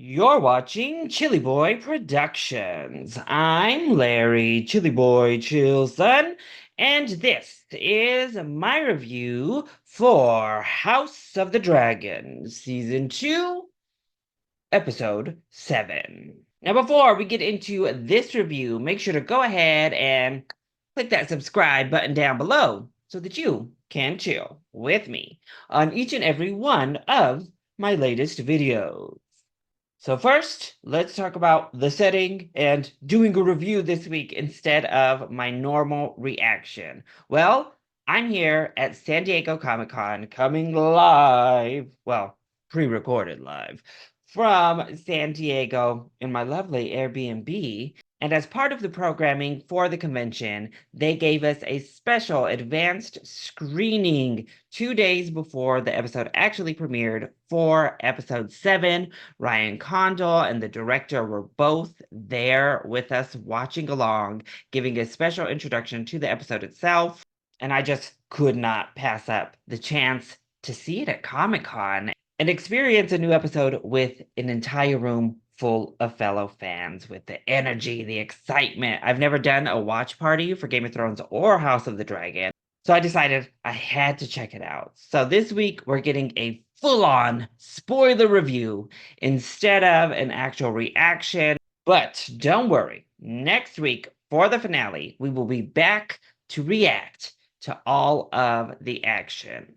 You're watching ChillyBoy Productions. I'm Larry ChillyBoy Chillson, and this is my review for House of the Dragon, Season 2, Episode 7. Now, before we get into this review, make sure to go ahead and click that subscribe button down below so that you can chill with me on each and every one of my latest videos. So first, let's talk about the setting and doing a review this week instead of my normal reaction. Well, I'm here at San Diego Comic-Con coming live, well, pre-recorded live, from San Diego in my lovely Airbnb. And as part of the programming for the convention, they gave us a special advanced screening 2 days before the episode actually premiered for episode 7. Ryan Condal and the director were both there with us watching along, giving a special introduction to the episode itself. And I just could not pass up the chance to see it at Comic-Con and experience a new episode with an entire room full of fellow fans with the energy, the excitement. I've never done a watch party for Game of Thrones or House of the Dragon, so I decided I had to check it out. So this week we're getting a full-on spoiler review instead of an actual reaction. But don't worry, next week for the finale, we will be back to react to all of the action.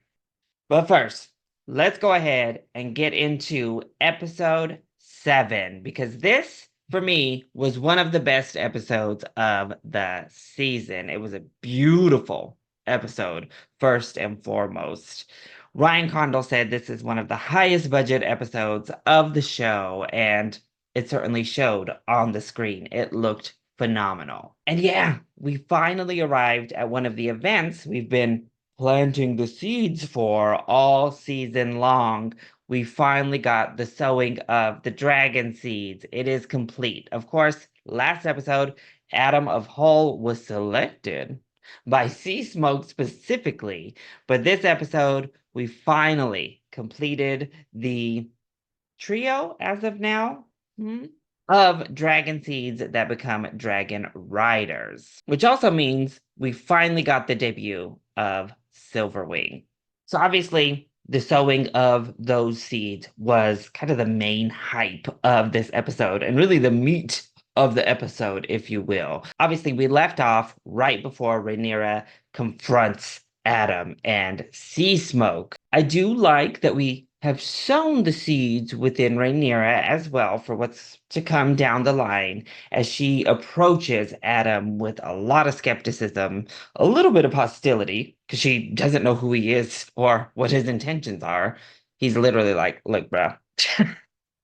But first, let's go ahead and get into episode 7, because this, for me, was one of the best episodes of the season. It was a beautiful episode, first and foremost. Ryan Condal said this is one of the highest budget episodes of the show, and it certainly showed on the screen. It looked phenomenal. And yeah, we finally arrived at one of the events we've been planting the seeds for all season long. We finally got the sowing of the dragon seeds. It is complete. Of course, last episode, Adam of Hull was selected by Sea Smoke specifically, but this episode, we finally completed the trio as of now. Of dragon seeds that become dragon riders, which also means we finally got the debut of Silverwing. So obviously, the sowing of those seeds was kind of the main hype of this episode and really the meat of the episode, if you will. Obviously, we left off right before Rhaenyra confronts Adam and Sea Smoke. I do like that we have sown the seeds within Rhaenyra as well for what's to come down the line as she approaches Adam with a lot of skepticism, a little bit of hostility, because she doesn't know who he is or what his intentions are. He's literally like, look, bro,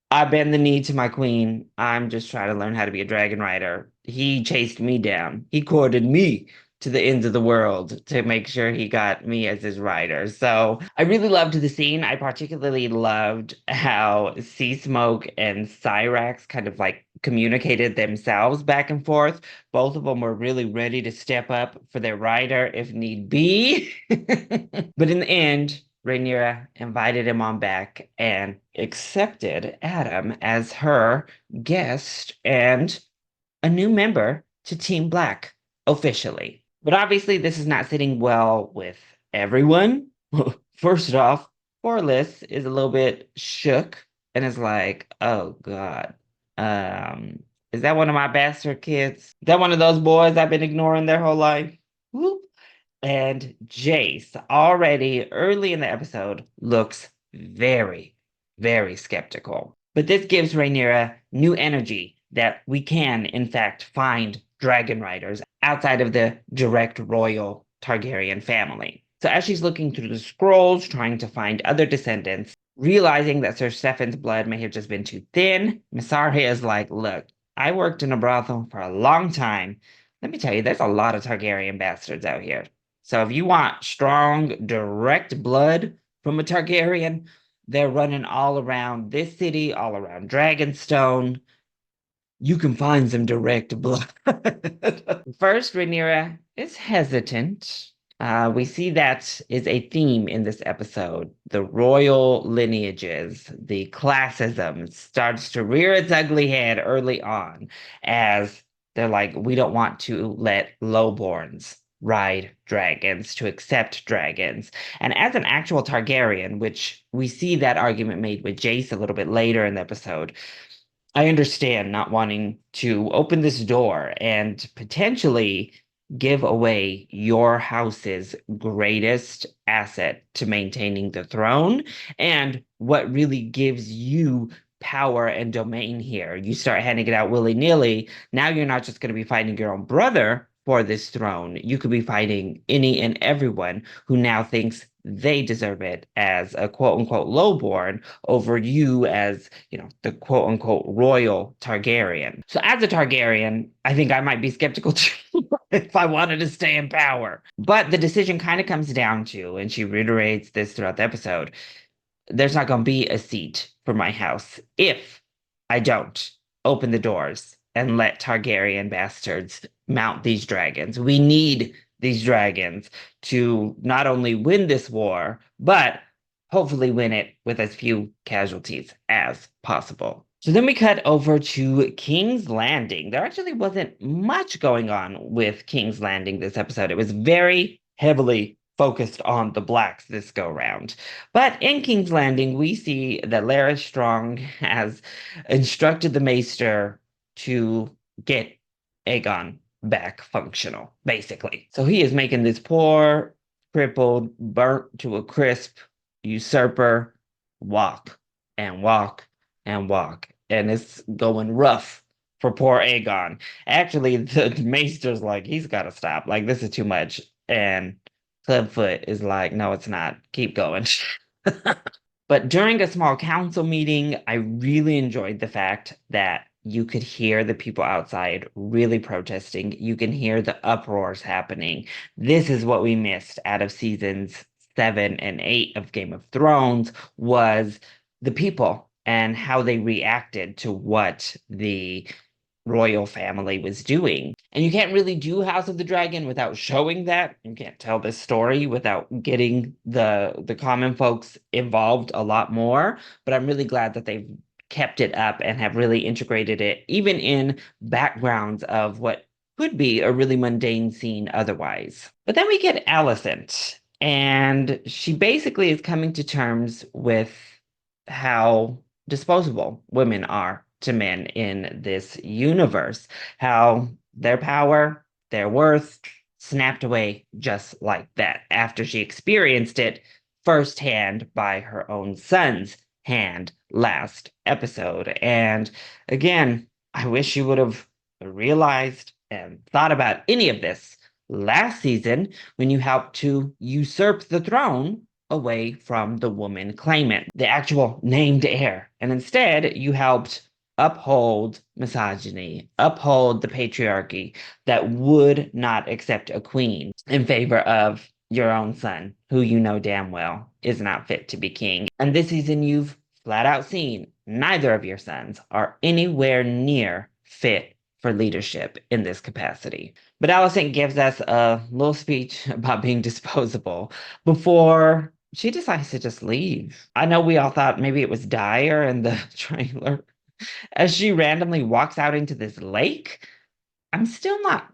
I bend the knee to my queen. I'm just trying to learn how to be a dragon rider. He chased me down. He courted me to the ends of the world to make sure he got me as his rider. So I really loved the scene. I particularly loved how Sea Smoke and Cyrax kind of like communicated themselves back and forth. Both of them were really ready to step up for their rider if need be. But in the end, Rhaenyra invited him on back and accepted Adam as her guest and a new member to Team Black officially. But obviously, this is not sitting well with everyone. First off, Corlys is a little bit shook and is like, oh God, is that one of my bastard kids? Is that one of those boys I've been ignoring their whole life? Whoop. And Jace, already early in the episode, looks very, very skeptical. But this gives Rhaenyra new energy that we can, in fact, find dragon riders outside of the direct royal Targaryen family. So as she's looking through the scrolls, trying to find other descendants, realizing that Sir Stefan's blood may have just been too thin, Mysaria is like, look, I worked in a brothel for a long time. Let me tell you, there's a lot of Targaryen bastards out here. So if you want strong, direct blood from a Targaryen, they're running all around this city, all around Dragonstone. You can find some direct blood. First, Rhaenyra is hesitant We see that is a theme in this episode. The royal lineages, the classism starts to rear its ugly head early on as they're like, we don't want to let lowborns ride dragons, to accept dragons. And as an actual Targaryen, which we see that argument made with Jace a little bit later in the episode, I understand not wanting to open this door and potentially give away your house's greatest asset to maintaining the throne and what really gives you power and domain here. You start handing it out willy-nilly. Now you're not just going to be fighting your own brother for this throne. You could be fighting any and everyone who now thinks they deserve it as a quote unquote lowborn over you as, the quote unquote royal Targaryen. So as a Targaryen, I think I might be skeptical too if I wanted to stay in power. But the decision kind of comes down to, and she reiterates this throughout the episode, there's not going to be a seat for my house if I don't open the doors and let Targaryen bastards mount these dragons. We need these dragons to not only win this war, but hopefully win it with as few casualties as possible. So then we cut over to King's Landing. There actually wasn't much going on with King's Landing this episode. It was very heavily focused on the blacks this go round. But in King's Landing, we see that Larys Strong has instructed the Maester to get Aegon back functional, basically. So he is making this poor, crippled, burnt to a crisp usurper walk and walk and walk. And it's going rough for poor Aegon. Actually, the Maester's like, he's got to stop. Like, this is too much. And Clubfoot is like, no, it's not. Keep going. But during a small council meeting, I really enjoyed the fact that you could hear the people outside really protesting. You can hear the uproars happening. This is what we missed out of seasons 7 and 8 of Game of Thrones was the people and how they reacted to what the royal family was doing. And you can't really do House of the Dragon without showing that. You can't tell this story without getting the common folks involved a lot more. But I'm really glad that they've kept it up and have really integrated it, even in backgrounds of what could be a really mundane scene otherwise. But then we get Alicent, and she basically is coming to terms with how disposable women are to men in this universe, how their power, their worth snapped away just like that after she experienced it firsthand by her own son's hand last episode. And again, I wish she would have realized and thought about any of this last season when you helped to usurp the throne away from the woman claimant, the actual named heir. And instead, you helped uphold misogyny, uphold the patriarchy that would not accept a queen in favor of your own son, who you know damn well is not fit to be king. And this season, you've flat out seen neither of your sons are anywhere near fit for leadership in this capacity. But Alicent gives us a little speech about being disposable before she decides to just leave. I know we all thought maybe it was dire in the trailer as she randomly walks out into this lake. I'm still not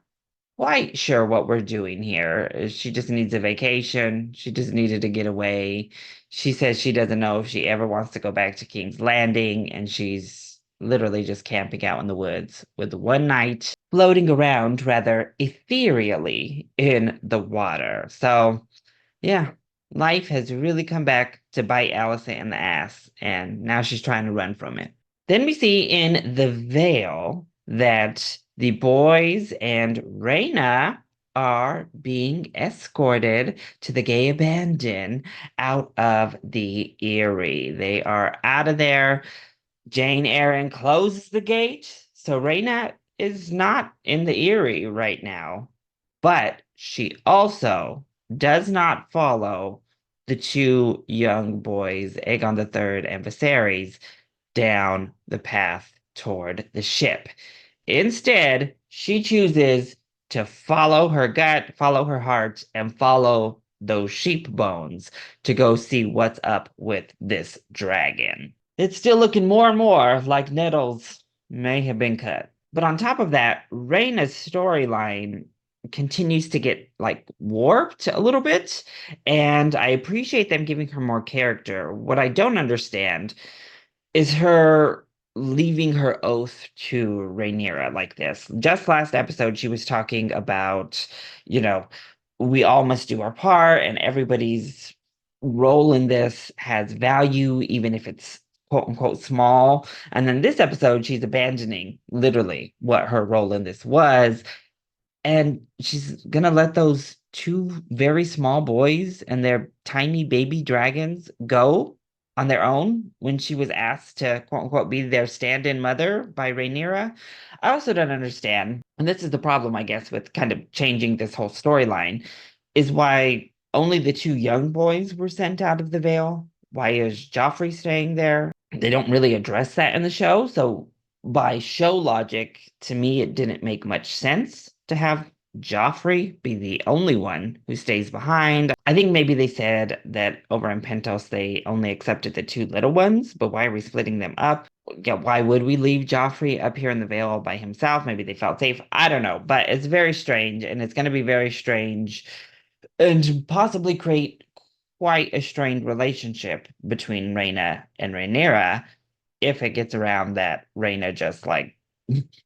quite sure what we're doing here. She just needs a vacation. She just needed to get away. She says she doesn't know if she ever wants to go back to King's Landing, and she's literally just camping out in the woods with one night floating around rather ethereally in the water. So, yeah, life has really come back to bite Alicent in the ass, and now she's trying to run from it. Then we see in the Vale that the boys and Rhaena are being escorted to the gay abandon out of the Eyrie. They are out of there. Jane Eyre closes the gate, so Rhaena is not in the Eyrie right now. But she also does not follow the two young boys, Aegon the Third and Viserys, down the path toward the ship. Instead, she chooses to follow her gut, follow her heart, and follow those sheep bones to go see what's up with this dragon. It's still looking more and more like Nettles may have been cut. But on top of that, Reyna's storyline continues to get like warped a little bit, and I appreciate them giving her more character. What I don't understand is her leaving her oath to Rhaenyra like this. Just last episode, she was talking about, you know, we all must do our part and everybody's role in this has value, even if it's quote unquote small. And then this episode, she's abandoning literally what her role in this was, and she's gonna let those two very small boys and their tiny baby dragons go on their own when she was asked to quote unquote be their stand-in mother by Rhaenyra. I also don't understand, and this is the problem, I guess, with kind of changing this whole storyline, is why only the two young boys were sent out of the Vale. Why is Joffrey staying there? They don't really address that in the show, so by show logic, to me, it didn't make much sense to have Joffrey be the only one who stays behind. I think maybe they said that over in Pentos they only accepted the two little ones, but why are we splitting them up? Yeah, why would we leave Joffrey up here in the Vale all by himself? Maybe they felt safe. I don't know, but it's very strange, and it's going to be very strange and possibly create quite a strained relationship between Rhaena and Rhaenyra if it gets around that Rhaena just like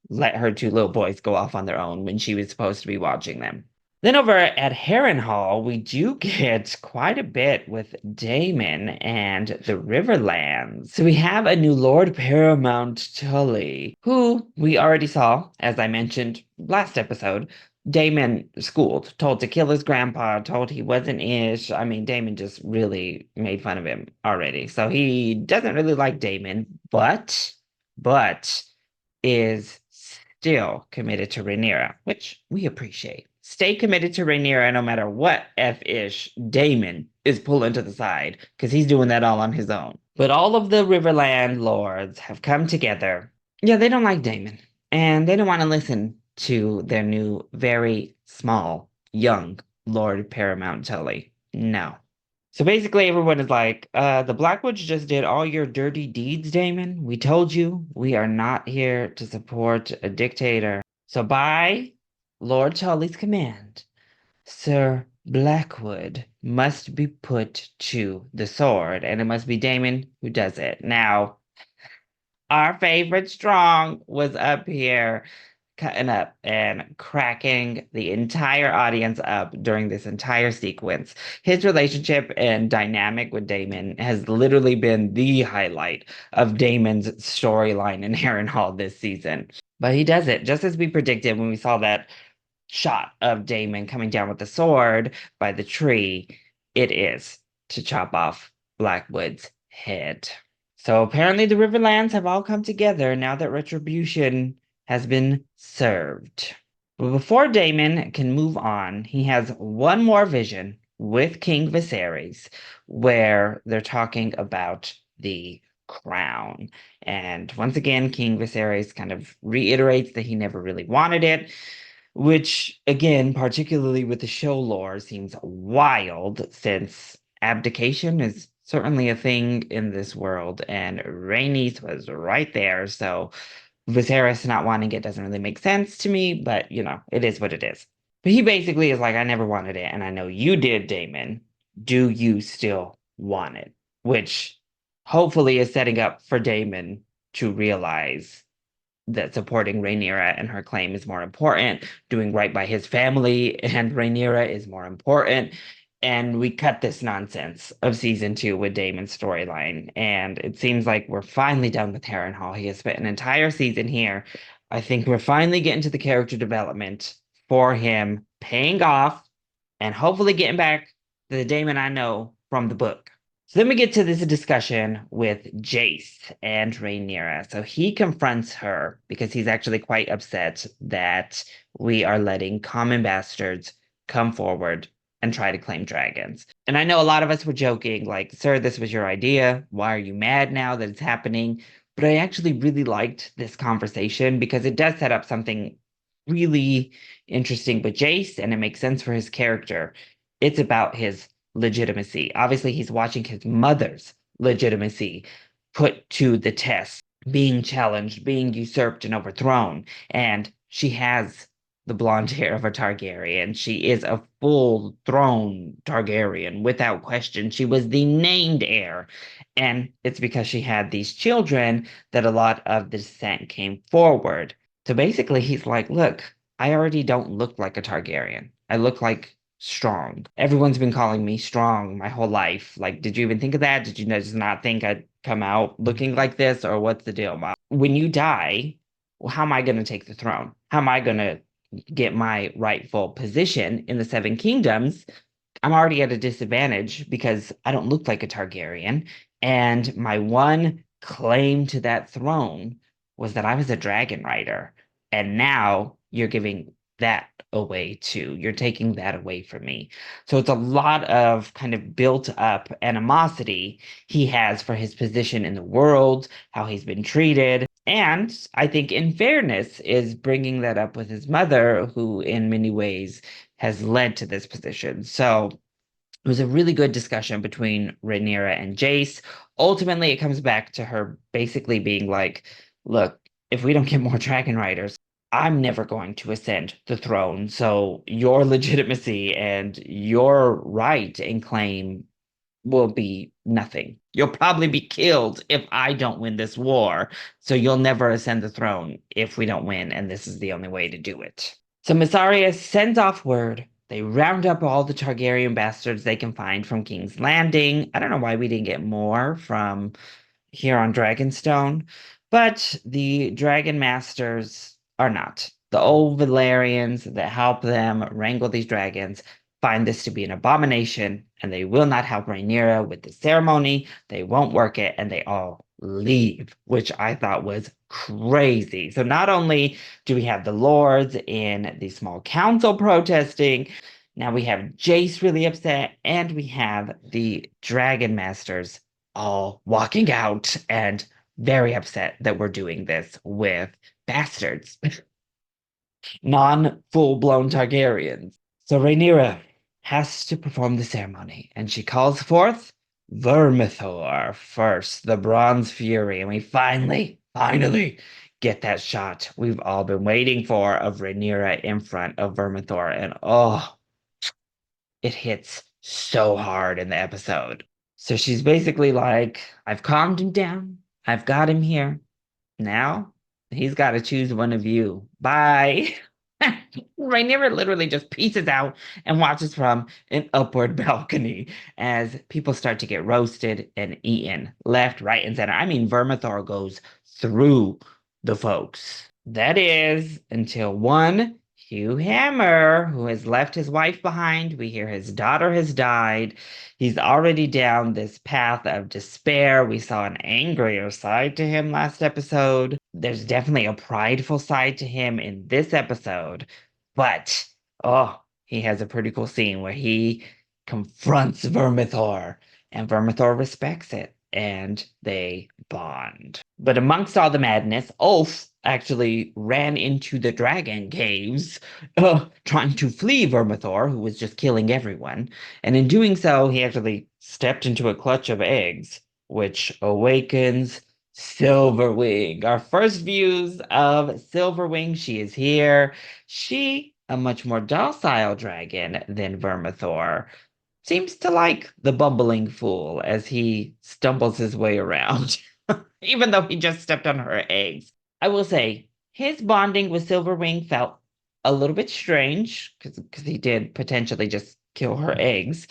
let her two little boys go off on their own when she was supposed to be watching them. Then over at Harrenhal, we do get quite a bit with Daemon and the Riverlands. So we have a new Lord Paramount Tully, who we already saw, as I mentioned last episode. Daemon schooled, told to kill his grandpa, told he wasn't ish. I mean, Daemon just really made fun of him already. So he doesn't really like Daemon, but is still committed to Rhaenyra, which we appreciate. Stay committed to Rhaenyra no matter what F-ish Daemon is pulling to the side, because he's doing that all on his own. But all of the Riverland lords have come together. Yeah, they don't like Daemon, and they don't want to listen to their new, very small, young Lord Paramount Tully. No. So basically, everyone is like, the Blackwoods just did all your dirty deeds, Damon. We told you we are not here to support a dictator. So by Lord Tully's command, Sir Blackwood must be put to the sword, and it must be Damon who does it. Now, our favorite Strong was up here cutting up and cracking the entire audience up during this entire sequence. His relationship and dynamic with Daemon has literally been the highlight of Daemon's storyline in Harrenhal this season. But he does it just as we predicted when we saw that shot of Daemon coming down with the sword by the tree. It is to chop off Blackwood's head. So apparently the Riverlands have all come together now that retribution has been served. But before Daemon can move on, he has one more vision with King Viserys where they're talking about the crown. And once again, King Viserys kind of reiterates that he never really wanted it, which, again, particularly with the show lore, seems wild since abdication is certainly a thing in this world, and Rhaenys was right there, so Viserys not wanting it doesn't really make sense to me, but it is what it is. But he basically is like, I never wanted it, and I know you did, Daemon. Do you still want it? Which hopefully is setting up for Daemon to realize that supporting Rhaenyra and her claim is more important, doing right by his family and Rhaenyra is more important. And we cut this nonsense of season 2 with Daemon's storyline. And it seems like we're finally done with Harrenhal. He has spent an entire season here. I think we're finally getting to the character development for him paying off and hopefully getting back to the Daemon I know from the book. So then we get to this discussion with Jace and Rhaenyra. So he confronts her because he's actually quite upset that we are letting common bastards come forward and try to claim dragons. And I know a lot of us were joking, like, sir, this was your idea. Why are you mad now that it's happening? But I actually really liked this conversation because it does set up something really interesting with Jace, and it makes sense for his character. It's about his legitimacy. Obviously, he's watching his mother's legitimacy put to the test, being challenged, being usurped and overthrown. And she has the blonde hair of a Targaryen. She is a full throne Targaryen without question. She was the named heir. And it's because she had these children that a lot of the descent came forward. So basically, he's like, look, I already don't look like a Targaryen. I look like strong. Everyone's been calling me strong my whole life. Like, did you even think of that? Did you just not think I'd come out looking like this? Or what's the deal, Mom? When you die, well, how am I going to take the throne? How am I going to get my rightful position in the Seven Kingdoms? I'm already at a disadvantage because I don't look like a Targaryen. And my one claim to that throne was that I was a dragon rider. And now you're giving that away too. You're taking that away from me. So it's a lot of kind of built up animosity he has for his position in the world, how he's been treated. And I think, in fairness, is bringing that up with his mother, who in many ways has led to this position. So it was a really good discussion between Rhaenyra and Jace. Ultimately, it comes back to her basically being like, look, if we don't get more dragon riders, I'm never going to ascend the throne. So your legitimacy and your right and claim will be nothing. You'll probably be killed if I don't win this war. So you'll never ascend the throne if we don't win, and this is the only way to do it. So Mysaria sends off word. They round up all the Targaryen bastards they can find from King's Landing. I don't know why we didn't get more from here on Dragonstone, but the Dragon Masters are not. The old Valerians that help them wrangle these dragons find this to be an abomination, and they will not help Rhaenyra with the ceremony. They won't work it, and they all leave, which I thought was crazy. So not only do we have the lords in the small council protesting, now we have Jace really upset, and we have the Dragon Masters all walking out and very upset that we're doing this with bastards, non full-blown Targaryens. So Rhaenyra has to perform the ceremony, and she calls forth Vermithor first, the Bronze Fury, and we finally get that shot we've all been waiting for of Rhaenyra in front of Vermithor, and oh, it hits so hard in the episode. So she's basically like, I've calmed him down. I've got him here. Now he's got to choose one of you. Bye. Rhaenyra literally just pieces out and watches from an upward balcony as people start to get roasted and eaten left, right, and center. I mean, Vermithor goes through the folks. That is until one Hugh Hammer, who has left his wife behind. We hear his daughter has died. He's already down this path of despair. We saw an angrier side to him last episode. There's definitely a prideful side to him in this episode, but oh, he has a pretty cool scene where he confronts Vermithor, and Vermithor respects it, and they bond. But amongst all the madness, Ulf actually ran into the dragon caves, trying to flee Vermithor, who was just killing everyone. And in doing so, he actually stepped into a clutch of eggs, which awakens Silverwing. Our first views of Silverwing. She is here. She, a much more docile dragon than Vermithor, seems to like the bumbling fool as he stumbles his way around, even though he just stepped on her eggs. I will say, his bonding with Silverwing felt a little bit strange because he did potentially just kill her eggs,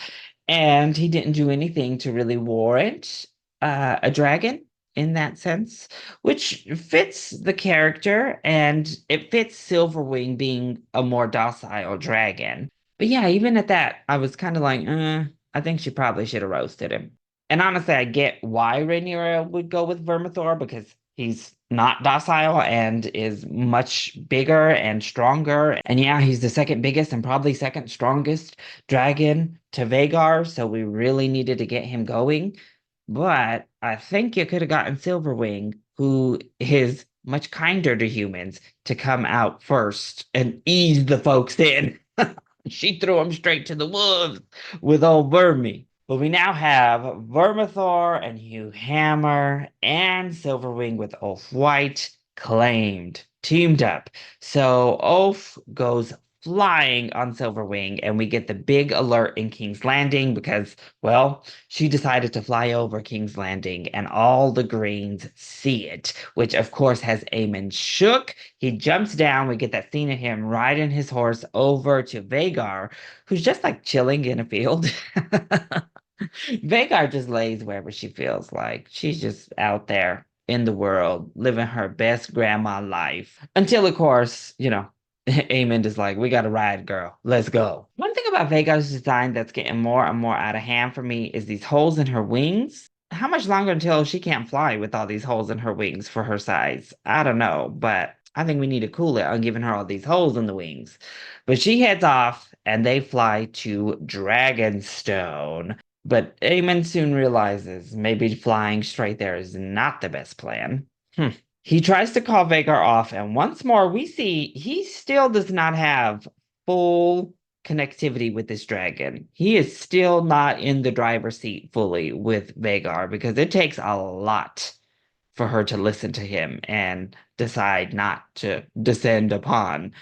and he didn't do anything to really warrant a dragon in that sense, which fits the character and it fits Silverwing being a more docile dragon. But yeah, even at that, I was kind of like, I think she probably should have roasted him. And honestly, I get why Rhaenyra would go with Vermithor because he's not docile and is much bigger and stronger. And yeah, he's the second biggest and probably second strongest dragon to Vhagar, so we really needed to get him going. But I think you could have gotten Silverwing, who is much kinder to humans to come out first and ease the folks in. She threw them straight to the wolves with old Vermi. But we now have Vermithor and Hugh Hammer and Silverwing with Ulf White claimed, teamed up. So Ulf goes flying on Silverwing, and we get the big alert in King's Landing because, well, she decided to fly over King's Landing, and all the Greens see it, which of course has Aemon shook. He jumps down. We get that scene of him riding his horse over to Vagar, who's just like chilling in a field. Vagar just lays wherever she feels like. She's just out there in the world, living her best grandma life. Until, of course, Aemond is like, we got to ride, girl. Let's go. One thing about Vagar's design that's getting more and more out of hand for me is these holes in her wings. How much longer until she can't fly with all these holes in her wings for her size? I don't know, but I think we need to cool it on giving her all these holes in the wings. But she heads off and they fly to Dragonstone. But Aemon soon realizes maybe flying straight there is not the best plan. He tries to call Vagar off, and once more we see he still does not have full connectivity with this dragon. He is still not in the driver's seat fully with Vagar because it takes a lot for her to listen to him and decide not to descend upon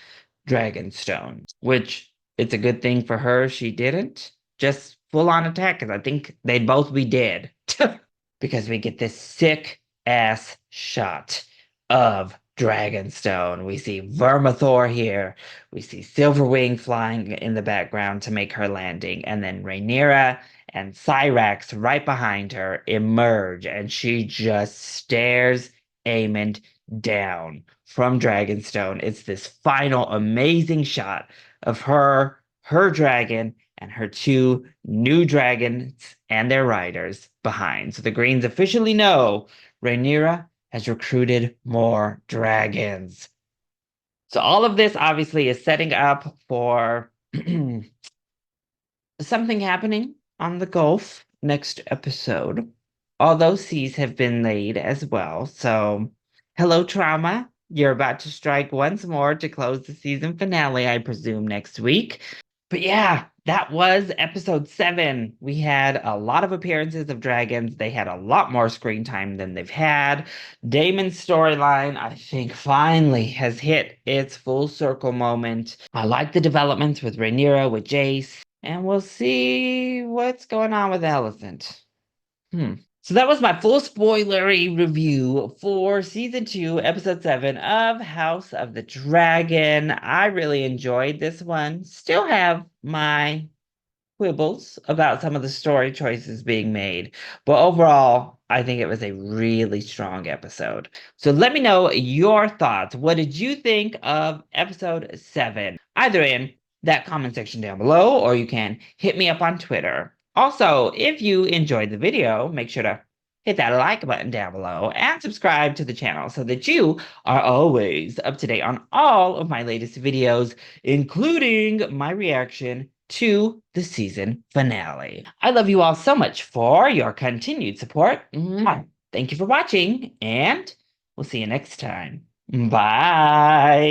Dragonstone, which it's a good thing for her she didn't just full on attack because I think they'd both be dead. Because we get this sick ass shot of Dragonstone. We see Vermithor here. We see Silverwing flying in the background to make her landing. And then Rhaenyra and Syrax right behind her emerge. And she just stares Aemond down from Dragonstone. It's this final amazing shot of her dragon, and her two new dragons and their riders behind. So the Greens officially know Rhaenyra has recruited more dragons. So all of this obviously is setting up for something happening on the Gulf next episode. All those seas have been laid as well. So, hello, trauma. You're about to strike once more to close the season finale, I presume, next week. But yeah, that was episode 7. We had a lot of appearances of dragons. They had a lot more screen time than they've had. Damon's storyline, I think, finally has hit its full circle moment. I like the developments with Rhaenyra, with Jace, and we'll see what's going on with Alicent. So that was my full spoilery review for season 2, episode 7 of House of the Dragon. I really enjoyed this one. Still have my quibbles about some of the story choices being made, but overall, I think it was a really strong episode. So let me know your thoughts. What did you think of episode 7? Either in that comment section down below, or you can hit me up on Twitter. Also, if you enjoyed the video, make sure to hit that like button down below and subscribe to the channel so that you are always up to date on all of my latest videos, including my reaction to the season finale. I love you all so much for your continued support. Mwah. Thank you for watching, and we'll see you next time. Bye.